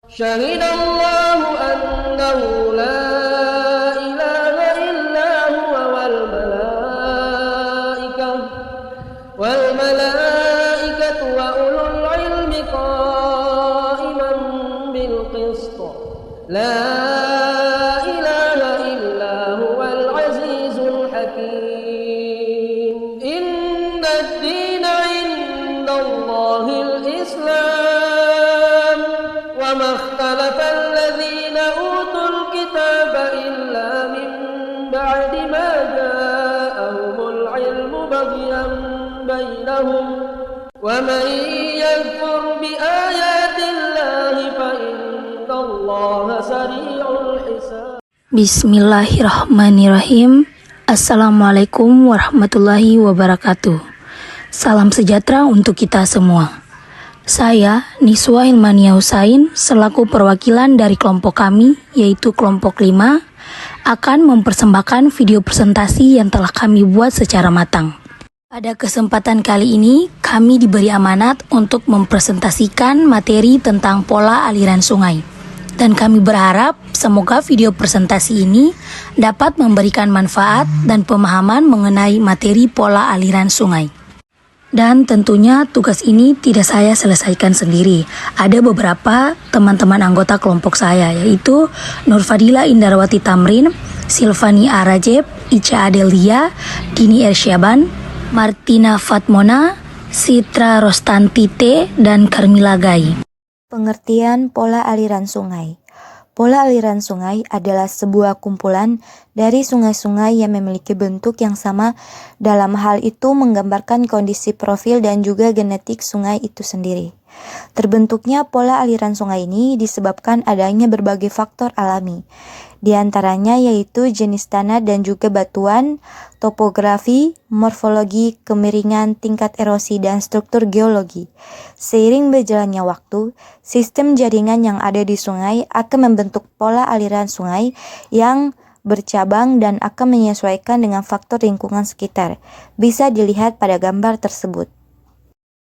شهد الله أنه لا إله إلا هو والملائكة وأولو العلم قائما بالقسط لا إله إلا هو العزيز الحكيم إن الدين عند الله الإسلام وما اختلف الذين أوتوا الكتاب إلا من بعد ما جاءهم العلم بغيا بينهم ومن يكفر بآيات الله فإن الله سريع الحساب. Bismillahirrahmanirrahim. Assalamualaikum warahmatullahi wabarakatuh. Salam sejahtera untuk kita semua. Saya, Niswa Hilmania Husain, selaku perwakilan dari kelompok kami, yaitu kelompok 5, akan mempersembahkan video presentasi yang telah kami buat secara matang. Pada kesempatan kali ini, kami diberi amanat untuk mempresentasikan materi tentang pola aliran sungai. Dan kami berharap semoga video presentasi ini dapat memberikan manfaat dan pemahaman mengenai materi pola aliran sungai. Dan tentunya tugas ini tidak saya selesaikan sendiri. Ada beberapa teman-teman anggota kelompok saya, yaitu Nurfadila Indarwati Tamrin, Silvani Arajeb, Ica Adelia, Dini Ersyaban, Martina Fatmona, Sitra Rostantite, dan Carmila Gai. Pengertian pola aliran sungai. Pola aliran sungai adalah sebuah kumpulan dari sungai-sungai yang memiliki bentuk yang sama. Dalam hal itu menggambarkan kondisi profil dan juga genetik sungai itu sendiri. Terbentuknya pola aliran sungai ini disebabkan adanya berbagai faktor alami. Di antaranya yaitu jenis tanah dan juga batuan, topografi, morfologi, kemiringan, tingkat erosi, dan struktur geologi. Seiring berjalannya waktu, sistem jaringan yang ada di sungai akan membentuk pola aliran sungai yang bercabang dan akan menyesuaikan dengan faktor lingkungan sekitar. Bisa dilihat pada gambar tersebut.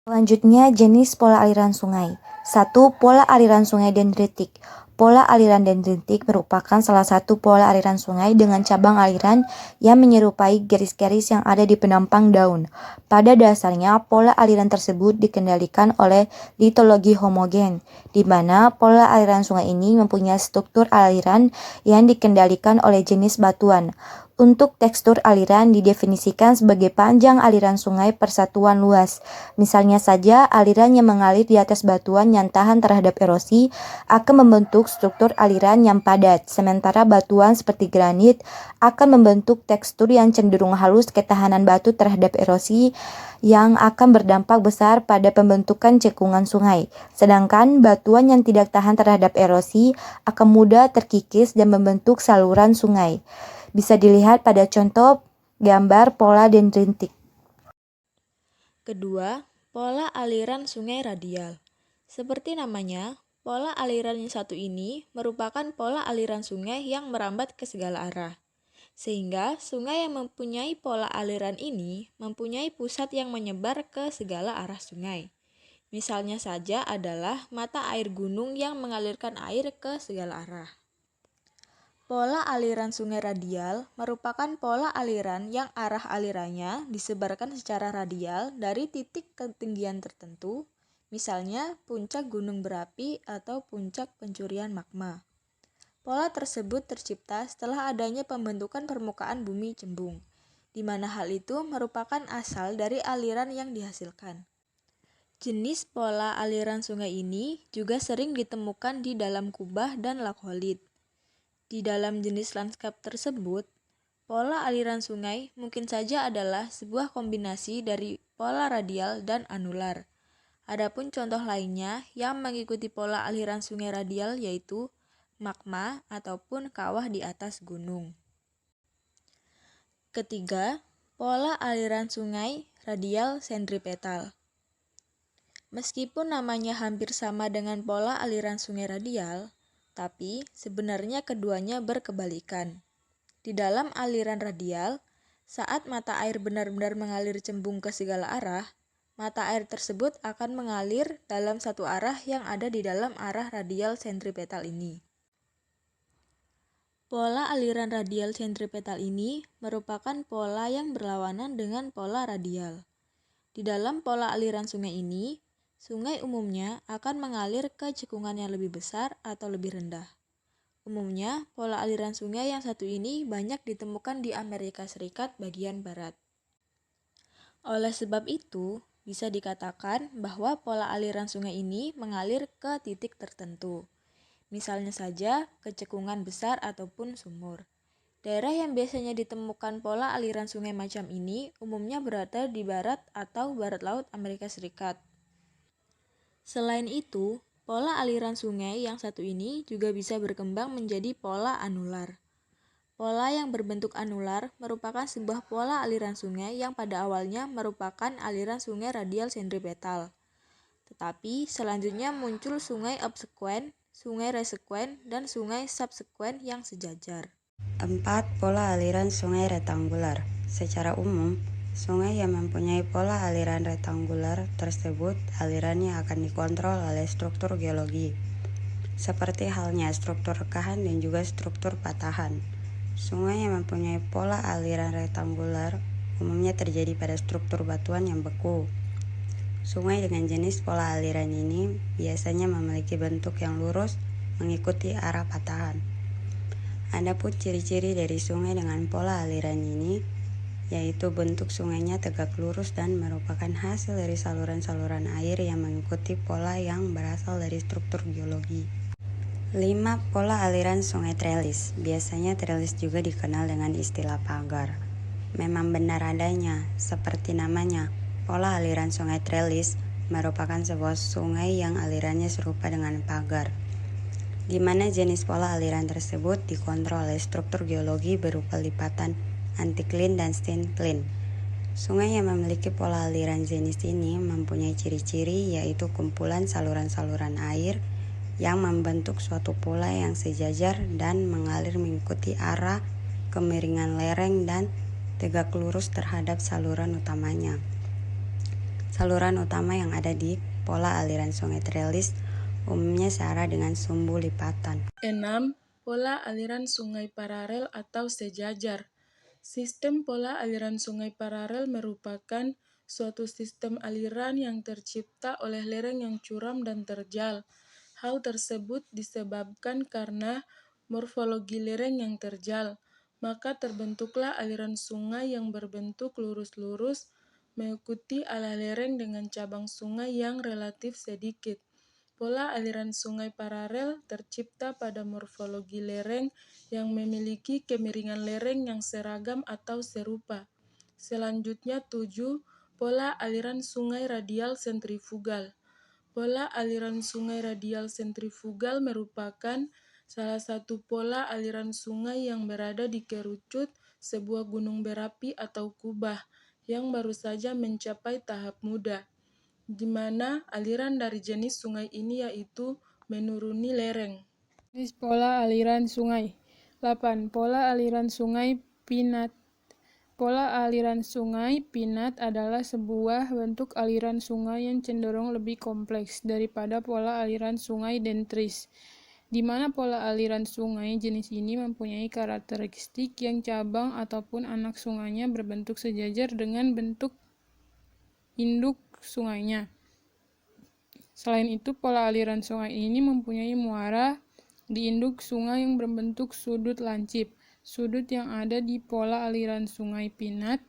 Selanjutnya, jenis pola aliran sungai. 1. Pola aliran sungai dendritik. Pola aliran dendritik merupakan salah satu pola aliran sungai dengan cabang aliran yang menyerupai garis-garis yang ada di penampang daun. Pada dasarnya, pola aliran tersebut dikendalikan oleh litologi homogen, di mana pola aliran sungai ini mempunyai struktur aliran yang dikendalikan oleh jenis batuan. Untuk tekstur aliran didefinisikan sebagai panjang aliran sungai persatuan luas. Misalnya saja, aliran yang mengalir di atas batuan yang tahan terhadap erosi akan membentuk struktur aliran yang padat, sementara batuan seperti granit akan membentuk tekstur yang cenderung halus ketahanan batu terhadap erosi yang akan berdampak besar pada pembentukan cekungan sungai. Sedangkan batuan yang tidak tahan terhadap erosi akan mudah terkikis dan membentuk saluran sungai. Bisa dilihat pada contoh gambar pola dendritik. Kedua, pola aliran sungai radial. Seperti namanya, pola aliran yang satu ini merupakan pola aliran sungai yang merambat ke segala arah. Sehingga sungai yang mempunyai pola aliran ini mempunyai pusat yang menyebar ke segala arah sungai. Misalnya saja adalah mata air gunung yang mengalirkan air ke segala arah. Pola aliran sungai radial merupakan pola aliran yang arah alirannya disebarkan secara radial dari titik ketinggian tertentu, misalnya puncak gunung berapi atau puncak pencurian magma. Pola tersebut tercipta setelah adanya pembentukan permukaan bumi cembung, di mana hal itu merupakan asal dari aliran yang dihasilkan. Jenis pola aliran sungai ini juga sering ditemukan di dalam kubah dan lakholit. Di dalam jenis lanskap tersebut, pola aliran sungai mungkin saja adalah sebuah kombinasi dari pola radial dan anular. Adapun contoh lainnya yang mengikuti pola aliran sungai radial yaitu magma ataupun kawah di atas gunung. Ketiga, pola aliran sungai radial sentripetal. Meskipun namanya hampir sama dengan pola aliran sungai radial, tapi sebenarnya keduanya berkebalikan. Di dalam aliran radial, saat mata air benar-benar mengalir cembung ke segala arah, mata air tersebut akan mengalir dalam satu arah yang ada di dalam arah radial sentripetal ini. Pola aliran radial sentripetal ini merupakan pola yang berlawanan dengan pola radial. Di dalam pola aliran sungai ini, sungai umumnya akan mengalir ke cekungan yang lebih besar atau lebih rendah. Umumnya, pola aliran sungai yang satu ini banyak ditemukan di Amerika Serikat bagian barat. Oleh sebab itu, bisa dikatakan bahwa pola aliran sungai ini mengalir ke titik tertentu. Misalnya saja ke cekungan besar ataupun sumur. Daerah yang biasanya ditemukan pola aliran sungai macam ini umumnya berada di barat atau barat laut Amerika Serikat. Selain itu, pola aliran sungai yang satu ini juga bisa berkembang menjadi pola anular. Pola yang berbentuk anular merupakan sebuah pola aliran sungai yang pada awalnya merupakan aliran sungai radial sentripetal. Tetapi selanjutnya muncul sungai obsekuen, sungai resekuen, dan sungai subsekuen yang sejajar. 4. Pola aliran sungai rektangular. Secara umum, sungai yang mempunyai pola aliran rektangular tersebut alirannya akan dikontrol oleh struktur geologi, seperti halnya struktur rekahan dan juga struktur patahan. Sungai yang mempunyai pola aliran rektangular umumnya terjadi pada struktur batuan yang beku. Sungai dengan jenis pola aliran ini biasanya memiliki bentuk yang lurus mengikuti arah patahan. Adapun ciri-ciri dari sungai dengan pola aliran ini, yaitu bentuk sungainya tegak lurus dan merupakan hasil dari saluran-saluran air yang mengikuti pola yang berasal dari struktur geologi. 5. Pola aliran sungai trelis. Biasanya trelis juga dikenal dengan istilah pagar. Memang benar adanya, seperti namanya, pola aliran sungai trelis merupakan sebuah sungai yang alirannya serupa dengan pagar, di mana jenis pola aliran tersebut dikontrol oleh struktur geologi berupa lipatan antiklin dan syncline. Sungai yang memiliki pola aliran jenis ini mempunyai ciri-ciri yaitu kumpulan saluran-saluran air yang membentuk suatu pola yang sejajar dan mengalir mengikuti arah kemiringan lereng dan tegak lurus terhadap saluran utamanya. Saluran utama yang ada di pola aliran sungai trelis umumnya searah dengan sumbu lipatan. 6. Pola aliran sungai paralel atau sejajar. Sistem pola aliran sungai paralel merupakan suatu sistem aliran yang tercipta oleh lereng yang curam dan terjal. Hal tersebut disebabkan karena morfologi lereng yang terjal, maka terbentuklah aliran sungai yang berbentuk lurus-lurus mengikuti ala lereng dengan cabang sungai yang relatif sedikit. Pola aliran sungai paralel tercipta pada morfologi lereng yang memiliki kemiringan lereng yang seragam atau serupa. Selanjutnya 7. Pola aliran sungai radial sentrifugal. Pola aliran sungai radial sentrifugal merupakan salah satu pola aliran sungai yang berada di kerucut sebuah gunung berapi atau kubah yang baru saja mencapai tahap muda, di mana aliran dari jenis sungai ini yaitu menuruni lereng. Jenis pola aliran sungai. 8. Pola aliran sungai pinat. Pola aliran sungai pinat adalah sebuah bentuk aliran sungai yang cenderung lebih kompleks daripada pola aliran sungai dendris, di mana pola aliran sungai jenis ini mempunyai karakteristik yang cabang ataupun anak sungainya berbentuk sejajar dengan bentuk induk sungainya. Selain itu, pola aliran sungai ini mempunyai muara di induk sungai yang berbentuk sudut lancip. Sudut yang ada di pola aliran sungai pinat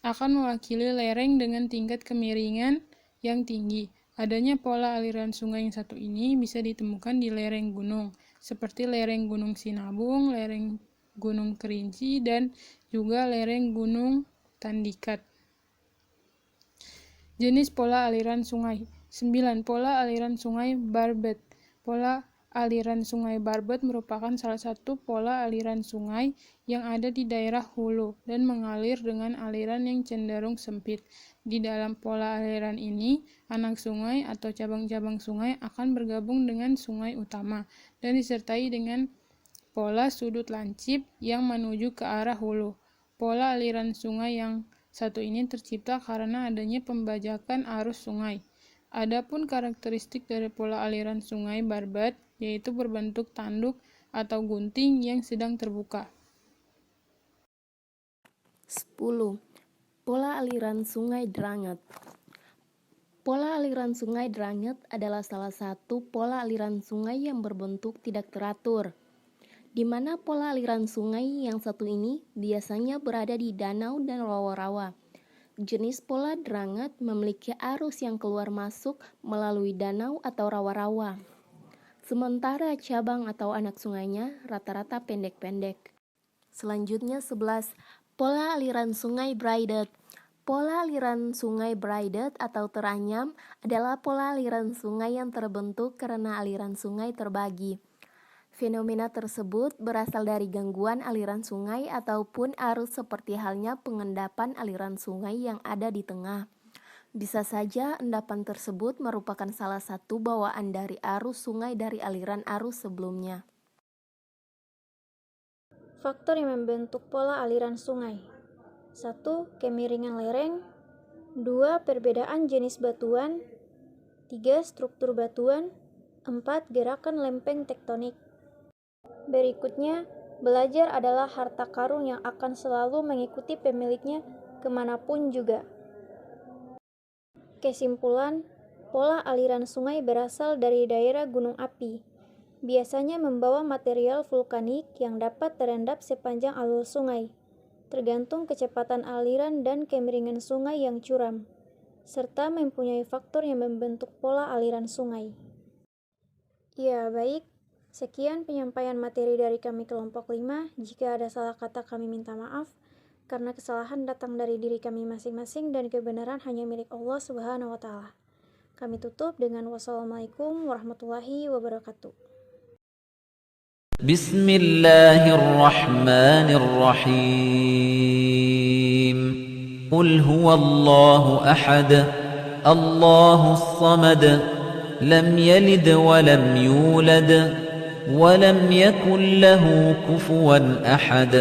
akan mewakili lereng dengan tingkat kemiringan yang tinggi. Adanya pola aliran sungai yang satu ini bisa ditemukan di lereng gunung, seperti lereng Gunung Sinabung, lereng Gunung Kerinci, dan juga lereng Gunung Tandikat. Jenis pola aliran sungai. 9. Pola aliran sungai barbet. Pola aliran sungai barbet merupakan salah satu pola aliran sungai yang ada di daerah hulu dan mengalir dengan aliran yang cenderung sempit. Di dalam pola aliran ini, anak sungai atau cabang-cabang sungai akan bergabung dengan sungai utama dan disertai dengan pola sudut lancip yang menuju ke arah hulu. Pola aliran sungai yang Satu ini tercipta karena adanya pembajakan arus sungai. Adapun karakteristik dari pola aliran sungai barbat yaitu berbentuk tanduk atau gunting yang sedang terbuka. 10. Pola aliran sungai Dranget. Pola aliran sungai Dranget adalah salah satu pola aliran sungai yang berbentuk tidak teratur, di mana pola aliran sungai yang satu ini biasanya berada di danau dan rawa-rawa. Jenis pola Dranget memiliki arus yang keluar masuk melalui danau atau rawa-rawa. Sementara cabang atau anak sungainya rata-rata pendek-pendek. Selanjutnya 11. Pola aliran sungai Braidet. Pola aliran sungai Braidet atau teranyam adalah pola aliran sungai yang terbentuk karena aliran sungai terbagi. Fenomena tersebut berasal dari gangguan aliran sungai ataupun arus seperti halnya pengendapan aliran sungai yang ada di tengah. Bisa saja endapan tersebut merupakan salah satu bawaan dari arus sungai dari aliran arus sebelumnya. Faktor yang membentuk pola aliran sungai. 1. Kemiringan lereng. 2. Perbedaan jenis batuan. 3. Struktur batuan. 4. Gerakan lempeng tektonik. Berikutnya, belajar adalah harta karun yang akan selalu mengikuti pemiliknya kemanapun juga. Kesimpulan, pola aliran sungai berasal dari daerah gunung api. Biasanya membawa material vulkanik yang dapat terendap sepanjang alur sungai, tergantung kecepatan aliran dan kemiringan sungai yang curam, serta mempunyai faktor yang membentuk pola aliran sungai. Ya, baik. Sekian penyampaian materi dari kami kelompok 5. Jika ada salah kata kami minta maaf, karena kesalahan datang dari diri kami masing-masing dan kebenaran hanya milik Allah Subhanahu wa Ta'ala. Kami tutup dengan wassalamualaikum warahmatullahi wabarakatuh. Bismillahirrahmanirrahim. Qul huwallahu ahad, Allahus samad, lam yalid wa lam yulad, wa lam yakul lahu kufuwan ahad.